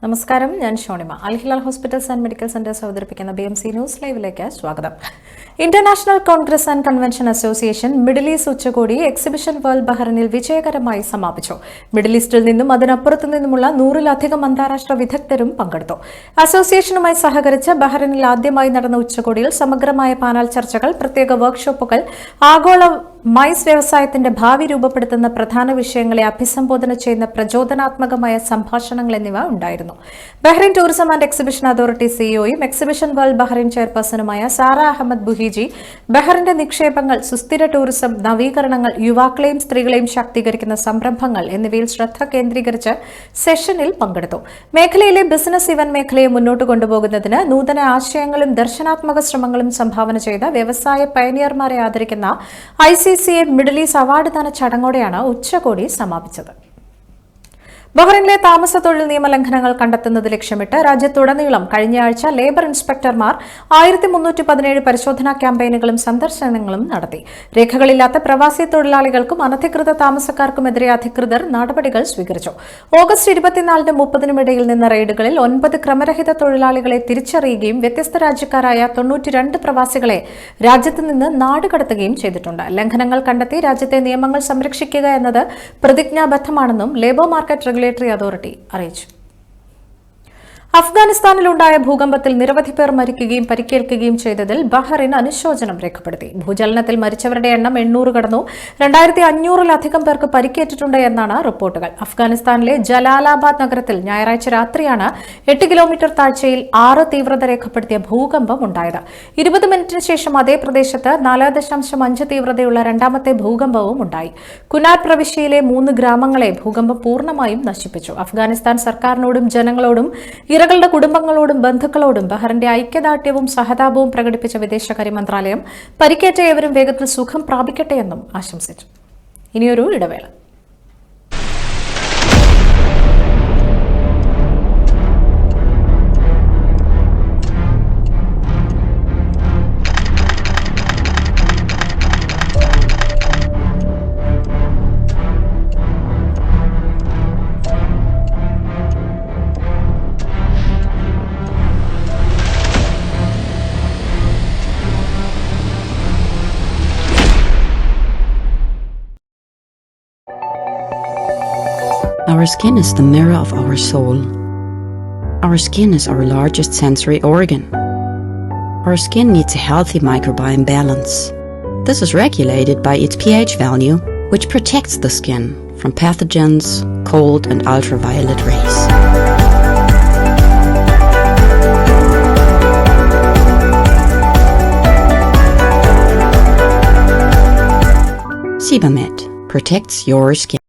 നമസ്കാരം, ഞാൻ ഷോണിമ. Al Hilal hospitals and medical centres അവതരിപ്പിക്കുന്ന BMC ന്യൂസ് ലൈവിലേക്ക് സ്വാഗതം. International congress and convention association middle east ഉച്ചകോടി എക്സിബിഷൻ വേൾഡ് ബഹ്റിനിൽ വിജയകരമായി സമാപിച്ചു. മിഡിൽ ഈസ്റ്റിൽ നിന്നും അതിനപ്പുറത്തു നിന്നുമുള്ള 100-ലധികം അന്താരാഷ്ട്ര വിദഗ്ധരും പങ്കെടുത്തു. അസോസിയേഷനുമായി സഹകരിച്ച് ബഹ്റിനിൽ ആദ്യമായി നടന്ന ഉച്ചകോടിയിൽ സമഗ്രമായ പാനൽ ചർച്ചകൾ, പ്രത്യേക വർക്ക്ഷോപ്പുകൾ, ആഗോള മൈസ് വ്യവസായത്തിന്റെ ഭാവി രൂപപ്പെടുത്തുന്ന പ്രധാന വിഷയങ്ങളെ അഭിസംബോധന ചെയ്യുന്ന പ്രചോദനാത്മകമായ സംഭാഷണങ്ങൾ എന്നിവ ഉണ്ടായിരുന്നു. Bahrain tourism and exhibition authority സിഇഒയും എക്സിബിഷൻ വേൾഡ് ബഹ്റിൻ ചെയർപേഴ്സണുമായ സാറ അഹമ്മദ് ബുഹിജി ബഹ്റിന്റെ നിക്ഷേപങ്ങൾ, സുസ്ഥിര ടൂറിസം, നവീകരണങ്ങൾ, യുവാക്കളെയും സ്ത്രീകളെയും ശാക്തീകരിക്കുന്ന സംരംഭങ്ങൾ എന്നിവയിൽ ശ്രദ്ധ കേന്ദ്രീകരിച്ച് സെഷനിൽ പങ്കെടുത്തു. മേഖലയിലെ ബിസിനസ് ഇവന്റ് മേഖലയെ മുന്നോട്ട് കൊണ്ടുപോകുന്നതിന് നൂതന ആശയങ്ങളും ദർശനാത്മക ശ്രമങ്ങളും സംഭാവന ചെയ്ത വ്യവസായ പയനിയർമാരെ ആദരിക്കുന്ന ICCA മിഡിൽ ഈസ്റ്റ് അവാർഡ് ദാന ചടങ്ങോടെയാണ് ഉച്ചകോടി സമാപിച്ചത്. ബഹ്റിനിലെ താമസ തൊഴിൽ നിയമലംഘനങ്ങൾ കണ്ടെത്തുന്നത് ലക്ഷ്യമിട്ട് രാജ്യത്തുടനീളം കഴിഞ്ഞയാഴ്ച ലേബർ ഇൻസ്പെക്ടർമാർ 1317 പരിശോധനാ ക്യാമ്പയിനുകളും സന്ദർശനങ്ങളും നടത്തി. രേഖകളില്ലാത്ത പ്രവാസി തൊഴിലാളികൾക്കും അനധികൃത താമസക്കാർക്കുമെതിരെ അധികൃതർ നടപടികൾ സ്വീകരിച്ചു. ഓഗസ്റ്റ് 24-നും 30-നും ഇടയിൽ നിന്ന റെയ്ഡുകളിൽ 9 ക്രമരഹിത തൊഴിലാളികളെ തിരിച്ചറിയുകയും വ്യത്യസ്ത രാജ്യക്കാരായ 92 പ്രവാസികളെ രാജ്യത്ത് നിന്ന് നാടുകടത്തുകയും ചെയ്തിട്ടുണ്ട്. ലംഘനങ്ങൾ കണ്ടെത്തി രാജ്യത്തെ നിയമങ്ങൾ സംരക്ഷിക്കുക എന്നത് പ്രതിജ്ഞാബദ്ധമാണെന്നും ലേബർ മാർക്കറ്റ് റെഗുലേറ്ററി അതോറിറ്റി അറിയിച്ചു. അഫ്ഗാനിസ്ഥാനിലുണ്ടായ ഭൂകമ്പത്തിൽ നിരവധി പേർ മരിക്കുകയും പരിക്കേൽക്കുകയും ചെയ്തതിൽ ബഹ്റിൻ അനുശോചനം രേഖപ്പെടുത്തി. ഭൂചലനത്തിൽ മരിച്ചവരുടെ എണ്ണം 800 കടന്നു. 2500-ലധികം പേർക്ക് പരിക്കേറ്റിട്ടുണ്ട് എന്നാണ് റിപ്പോർട്ടുകൾ. അഫ്ഗാനിസ്ഥാനിലെ ജലാലാബാദ് നഗരത്തിൽ ഞായറാഴ്ച രാത്രിയാണ് 8 കിലോമീറ്റർ താഴ്ചയിൽ 6 തീവ്രത രേഖപ്പെടുത്തിയ ഭൂകമ്പം ഉണ്ടായത്. 20 മിനിറ്റിന് ശേഷം അതേ പ്രദേശത്ത് 4.5 തീവ്രതയുള്ള രണ്ടാമത്തെ ഭൂകമ്പവും ഉണ്ടായി. കുനാർ പ്രവിശ്യയിലെ 3 ഗ്രാമങ്ങളെ ഭൂകമ്പം പൂർണ്ണമായും നശിപ്പിച്ചു. അഫ്ഗാനിസ്ഥാൻ സർക്കാരിനോടും ജനങ്ങളോടും ഇരകളുടെ കുടുംബങ്ങളോടും ബന്ധുക്കളോടും ബഹ്റിന്റെ ഐക്യദാർഢ്യവും സഹതാപവും പ്രകടിപ്പിച്ച വിദേശകാര്യ മന്ത്രാലയം പരിക്കേറ്റ ഏവരും വേഗത്തിൽ സുഖം പ്രാപിക്കട്ടെയെന്നും ആശംസിച്ചു. ഇനിയൊരു ഇടവേള. Our skin is the mirror of our soul. Our skin is our largest sensory organ. Our skin needs a healthy microbiome balance. This is regulated by its pH value, which protects the skin from pathogens, cold and ultraviolet rays. Sebamed protects your skin.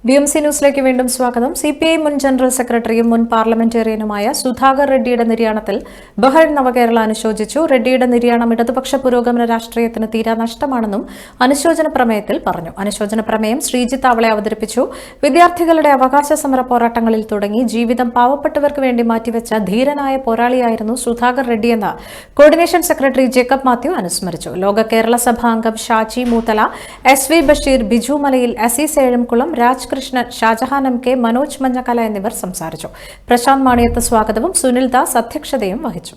BMC ന്യൂസിലേക്ക് വീണ്ടും സ്വാഗതം. CPI മുൻ general സെക്രട്ടറിയും മുൻ പാർലമെന്റേറിയനുമായ സുധാകർ റെഡ്ഡിയുടെ നിര്യാണത്തിൽ Bahrain നവകേരള അനുശോചിച്ചു. റെഡ്ഡിയുടെ നിര്യാണം ഇടതുപക്ഷ പുരോഗമന രാഷ്ട്രീയത്തിന് തീരാ നഷ്ടമാണെന്നും അനുശോചന പ്രമേയത്തിൽ പറഞ്ഞു. അനുശോചന പ്രമേയം ശ്രീജിത്ത് അവളെ അവതരിപ്പിച്ചു. വിദ്യാർത്ഥികളുടെ അവകാശ സമര പോരാട്ടങ്ങളിൽ തുടങ്ങി ജീവിതം പാവപ്പെട്ടവർക്ക് വേണ്ടി മാറ്റിവെച്ച ധീരനായ പോരാളിയായിരുന്നു സുധാകർ റെഡ്ഡിയെന്ന് കോർഡിനേഷൻ സെക്രട്ടറി ജേക്കബ് മാത്യു അനുസ്മരിച്ചു. ലോക കേരള സഭ അംഗം ഷാജി മൂത്തല, SV ബഷീർ, ബിജു മലയിൽ, അസീസ് ഏഴംകുളം, രാജ്കൃഷ്ണൻ, ഷാജഹാൻ MK, മനോജ് മഞ്ഞക്കല എന്നിവർ സംസാരിച്ചു. പ്രശാന്ത് മാണിയത്ത് സ്വാഗതവും സുനിൽ ദാസ് അധ്യക്ഷതയും വഹിച്ചു.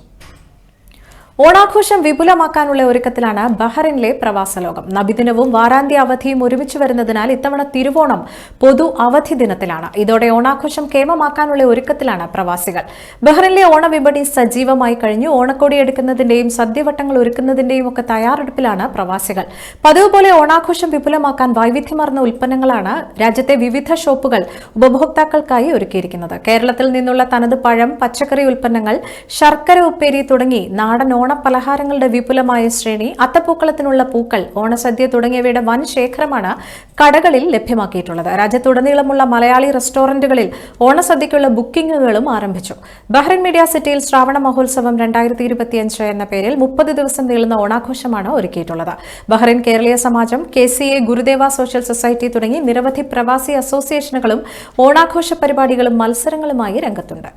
ഓണാഘോഷം വിപുലമാക്കാനുള്ള ഒരുക്കത്തിലാണ് ബഹ്റിനിലെ പ്രവാസലോകം. നബിദിനവും വാരാന്ത്യ അവധിയും ഒരുമിച്ച് വരുന്നതിനാൽ ഇത്തവണ തിരുവോണം പൊതു അവധി ദിനത്തിലാണ്. ഇതോടെ ഓണാഘോഷം കേമമാക്കാനുള്ള ഒരുക്കത്തിലാണ് പ്രവാസികൾ. ബഹ്റിനിലെ ഓണവിപണി സജീവമായി കഴിഞ്ഞു. ഓണക്കോടി എടുക്കുന്നതിന്റെയും സദ്യവട്ടങ്ങൾ ഒരുക്കുന്നതിന്റെയും ഒക്കെ തയ്യാറെടുപ്പിലാണ് പ്രവാസികൾ. പതിവ് പോലെ ഓണാഘോഷം വിപുലമാക്കാൻ വൈവിധ്യമാർന്ന ഉൽപ്പന്നങ്ങളാണ് രാജ്യത്തെ വിവിധ ഷോപ്പുകൾ ഉപഭോക്താക്കൾക്കായി ഒരുക്കിയിരിക്കുന്നത്. കേരളത്തിൽ നിന്നുള്ള തനത് പഴം, പച്ചക്കറി ഉൽപ്പന്നങ്ങൾ, ശർക്കര ഉപ്പേരി തുടങ്ങി നാടൻ ഓണ ഓണപ്പലഹാരങ്ങളുടെ വിപുലമായ ശ്രേണി, അത്തപ്പൂക്കളത്തിനുള്ള പൂക്കൾ, ഓണസദ്യ തുടങ്ങിയവയുടെ വൻ ശേഖരമാണ് കടകളിൽ ലഭ്യമാക്കിയിട്ടുള്ളത്. രാജ്യത്തുടനീളമുള്ള മലയാളി റെസ്റ്റോറന്റുകളിൽ ഓണസദ്യയ്ക്കുള്ള ബുക്കിംഗുകളും ആരംഭിച്ചു. ബഹ്റൈൻ മീഡിയ സിറ്റിയിൽ ശ്രാവണ മഹോത്സവം 2025 എന്ന പേരിൽ 30 ദിവസം നീളുന്ന ഓണാഘോഷമാണ് ഒരുക്കിയിട്ടുള്ളത്. ബഹ്റൈൻ കേരളീയ സമാജം, KCA, ഗുരുദേവ സോഷ്യൽ സൊസൈറ്റി തുടങ്ങി നിരവധി പ്രവാസി അസോസിയേഷനുകളും ഓണാഘോഷ പരിപാടികളും മത്സരങ്ങളുമായി രംഗത്തുണ്ട്.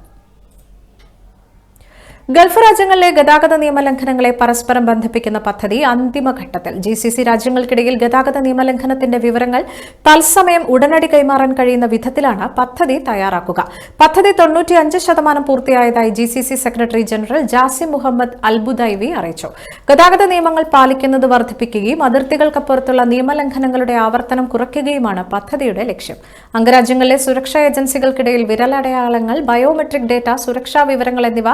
ഗൾഫ് രാജ്യങ്ങളിലെ ഗതാഗത നിയമലംഘനങ്ങളെ പരസ്പരം ബന്ധിപ്പിക്കുന്ന പദ്ധതി അന്തിമഘട്ടത്തിൽ. GCC രാജ്യങ്ങൾക്കിടയിൽ ഗതാഗത നിയമലംഘനത്തിന്റെ വിവരങ്ങൾ തത്സമയം ഉടനടി കൈമാറാൻ കഴിയുന്ന വിധത്തിലാണ് പദ്ധതി തയ്യാറാക്കുക. പദ്ധതി 95% പൂർത്തിയായതായി GCC secretary general Jasem Mohamed Albudaiwi അറിയിച്ചു. ഗതാഗത നിയമങ്ങൾ പാലിക്കുന്നത് വർദ്ധിപ്പിക്കുകയും അതിർത്തികൾക്കപ്പുറത്തുള്ള നിയമലംഘനങ്ങളുടെ ആവർത്തനം കുറയ്ക്കുകയുമാണ് പദ്ധതിയുടെ ലക്ഷ്യം. അംഗരാജ്യങ്ങളിലെ സുരക്ഷാ ഏജൻസികൾക്കിടയിൽ വിരലടയാളങ്ങൾ, ബയോമെട്രിക് ഡേറ്റ, സുരക്ഷാ വിവരങ്ങൾ എന്നിവ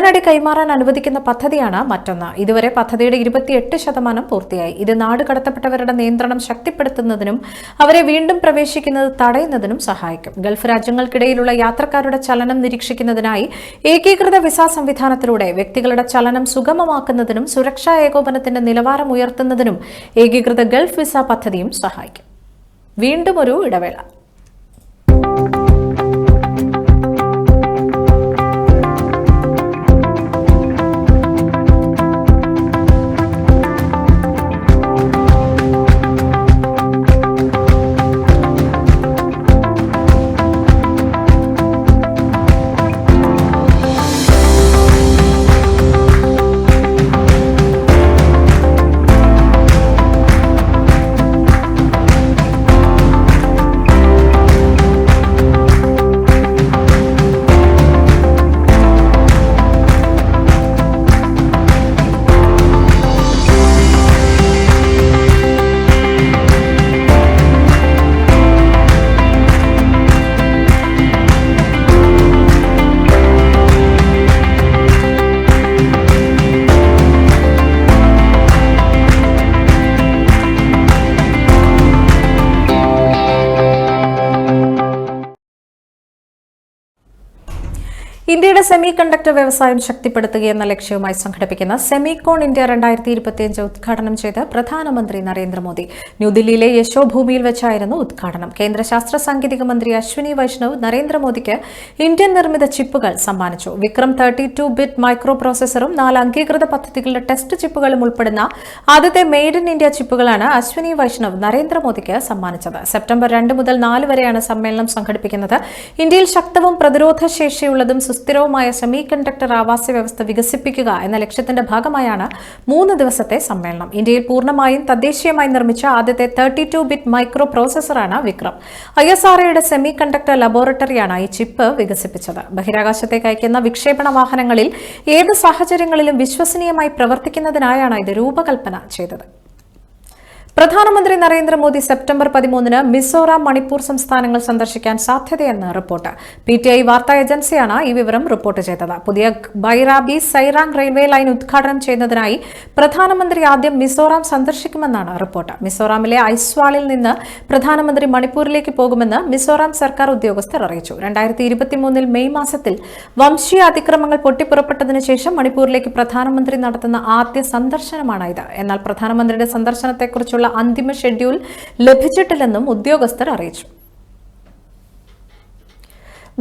ഉടനടി കൈമാറാൻ അനുവദിക്കുന്ന പദ്ധതിയാണ് മറ്റൊന്ന്. ഇതുവരെ പദ്ധതിയുടെ 28% പൂർത്തിയായി. ഇത് നാട് കടത്തപ്പെട്ടവരുടെ നിയന്ത്രണം ശക്തിപ്പെടുത്തുന്നതിനും അവരെ വീണ്ടും പ്രവേശിക്കുന്നത് തടയുന്നതിനും സഹായിക്കും. ഗൾഫ് രാജ്യങ്ങൾക്കിടയിലുള്ള യാത്രക്കാരുടെ ചലനം നിരീക്ഷിക്കുന്നതിനായി ഏകീകൃത വിസ സംവിധാനത്തിലൂടെ വ്യക്തികളുടെ ചലനം സുഗമമാക്കുന്നതിനും സുരക്ഷാ ഏകോപനത്തിന്റെ നിലവാരം ഉയർത്തുന്നതിനും ഏകീകൃത ഗൾഫ് വിസ പദ്ധതിയും സഹായിക്കും. വീണ്ടും ഒരു ഇടവേള. ഇന്ത്യയുടെ സെമി കണ്ടക്ടർ വ്യവസായം ശക്തിപ്പെടുത്തുകയെന്ന ലക്ഷ്യവുമായി സംഘടിപ്പിക്കുന്ന സെമികോൺ ഇന്ത്യ 2025 ഉദ്ഘാടനം ചെയ്ത് പ്രധാനമന്ത്രി നരേന്ദ്രമോദി. ന്യൂദില്ലിയിലെ യശോഭൂമിയിൽ വെച്ചായിരുന്നു ഉദ്ഘാടനം. കേന്ദ്ര ശാസ്ത്ര സാങ്കേതിക മന്ത്രി അശ്വിനി വൈഷ്ണവ് നരേന്ദ്രമോദിക്ക് ഇന്ത്യൻ നിർമ്മിത ചിപ്പുകൾ സമ്മാനിച്ചു. വിക്രം 32-ബിറ്റ് മൈക്രോ പ്രോസസറും 4 അംഗീകൃത പദ്ധതികളുടെ ടെസ്റ്റ് ചിപ്പുകളും ഉൾപ്പെടുന്ന ആദ്യത്തെ മെയ്ഡ് ഇൻ ഇന്ത്യ ചിപ്പുകളാണ് അശ്വിനി വൈഷ്ണവ് നരേന്ദ്രമോദിക്ക് സമ്മാനിച്ചത്. സെപ്റ്റംബർ 2 മുതൽ 4 വരെയാണ് സമ്മേളനം സംഘടിപ്പിക്കുന്നത്. ഇന്ത്യയിൽ ശക്തവും പ്രതിരോധശേഷിയുള്ളതും സുസ്ഥിരവുമായ സെമി കണ്ടക്ടർ ആവാസ വ്യവസ്ഥ വികസിപ്പിക്കുക എന്ന ലക്ഷ്യത്തിന്റെ ഭാഗമായാണ് 3 ദിവസത്തെ സമ്മേളനം. ഇന്ത്യയിൽ പൂർണ്ണമായും തദ്ദേശീയമായി നിർമ്മിച്ച ആദ്യത്തെ 32-ബിറ്റ് മൈക്രോ പ്രോസസറാണ് വിക്രം. ISROയുടെ സെമി കണ്ടക്ടർ ലബോറട്ടറിയാണ് ഈ ചിപ്പ് വികസിപ്പിച്ചത്. ബഹിരാകാശത്തേക്ക് അയക്കുന്ന വിക്ഷേപണ വാഹനങ്ങളിൽ ഏത് സാഹചര്യങ്ങളിലും വിശ്വസനീയമായി പ്രവർത്തിക്കുന്നതിനായാണ് ഇത് രൂപകൽപ്പന ചെയ്തത്. പ്രധാനമന്ത്രി നരേന്ദ്രമോദി സെപ്റ്റംബർ 13-ന് മിസോറാം, മണിപ്പൂർ സംസ്ഥാനങ്ങൾ സന്ദർശിക്കാൻ സാധ്യതയെന്ന് റിപ്പോർട്ട്. PTI വാർത്താ ഏജൻസിയാണ് ഈ വിവരം റിപ്പോർട്ട് ചെയ്തത്. പുതിയ ബൈറാബി സൈറാങ് റെയിൽവേ ലൈൻ ഉദ്ഘാടനം ചെയ്യുന്നതിനായി പ്രധാനമന്ത്രി ആദ്യം മിസോറാം സന്ദർശിക്കുമെന്നാണ് റിപ്പോർട്ട്. മിസോറാമിലെ ഐസ്വാളിൽ നിന്ന് പ്രധാനമന്ത്രി മണിപ്പൂരിലേക്ക് പോകുമെന്ന് മിസോറാം സർക്കാർ ഉദ്യോഗസ്ഥർ അറിയിച്ചു. 2023 മെയ് മാസത്തിൽ വംശീയ അതിക്രമങ്ങൾ പൊട്ടിപ്പുറപ്പെട്ടതിനു ശേഷം മണിപ്പൂരിലേക്ക് പ്രധാനമന്ത്രി നടത്തുന്ന ആദ്യ സന്ദർശനമാണ് ഇത്. എന്നാൽ പ്രധാനമന്ത്രിയുടെ സന്ദർശനത്തെക്കുറിച്ചുള്ള അന്തിമ ഷെഡ്യൂൾ ലഭിച്ചിട്ടില്ലെന്നും ഉദ്യോഗസ്ഥർ അറിയിച്ചു.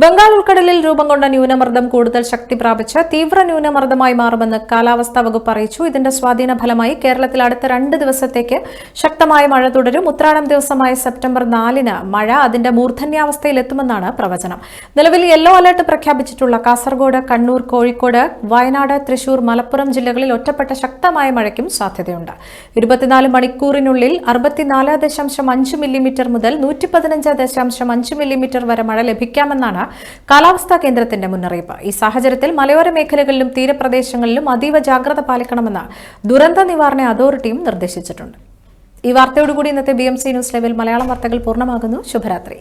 ബംഗാൾ ഉൾക്കടലിൽ രൂപം കൊണ്ട ന്യൂനമർദ്ദം കൂടുതൽ ശക്തി പ്രാപിച്ച് തീവ്ര ന്യൂനമർദ്ദമായി മാറുമെന്ന് കാലാവസ്ഥാ വകുപ്പ് അറിയിച്ചു. ഇതിന്റെ സ്വാധീന ഫലമായി കേരളത്തിൽ അടുത്ത 2 ദിവസത്തേക്ക് ശക്തമായ മഴ തുടരും. ഉത്രാടം ദിവസമായ സെപ്റ്റംബർ 4-ന് മഴ അതിന്റെ മൂർധന്യാവസ്ഥയിലെത്തുമെന്നാണ് പ്രവചനം. നിലവിൽ യെല്ലോ അലർട്ട് പ്രഖ്യാപിച്ചിട്ടുള്ള കാസർഗോഡ്, കണ്ണൂർ, കോഴിക്കോട്, വയനാട്, തൃശൂർ, മലപ്പുറം ജില്ലകളിൽ ഒറ്റപ്പെട്ട ശക്തമായ മഴയ്ക്കും സാധ്യതയുണ്ട്. 24 മണിക്കൂറിനുള്ളിൽ 64.5 മില്ലിമീറ്റർ മുതൽ 115.5 മില്ലിമീറ്റർ വരെ മഴ ലഭിക്കാമെന്നാണ് കാലാവസ്ഥാ കേന്ദ്രത്തിന്റെ മുന്നറിയിപ്പ്. ഈ സാഹചര്യത്തിൽ മലയോര മേഖലകളിലും തീരപ്രദേശങ്ങളിലും അതീവ ജാഗ്രത പാലിക്കണമെന്ന് ദുരന്ത നിവാരണ അതോറിറ്റിയും നിർദ്ദേശിച്ചിട്ടുണ്ട്. ഈ വാർത്തയോടുകൂടി ഇന്നത്തെ BMC ന്യൂസ് ലൈവിൽ മലയാളം വാർത്തകൾ പൂർണ്ണമാകുന്നു. ശുഭരാത്രി.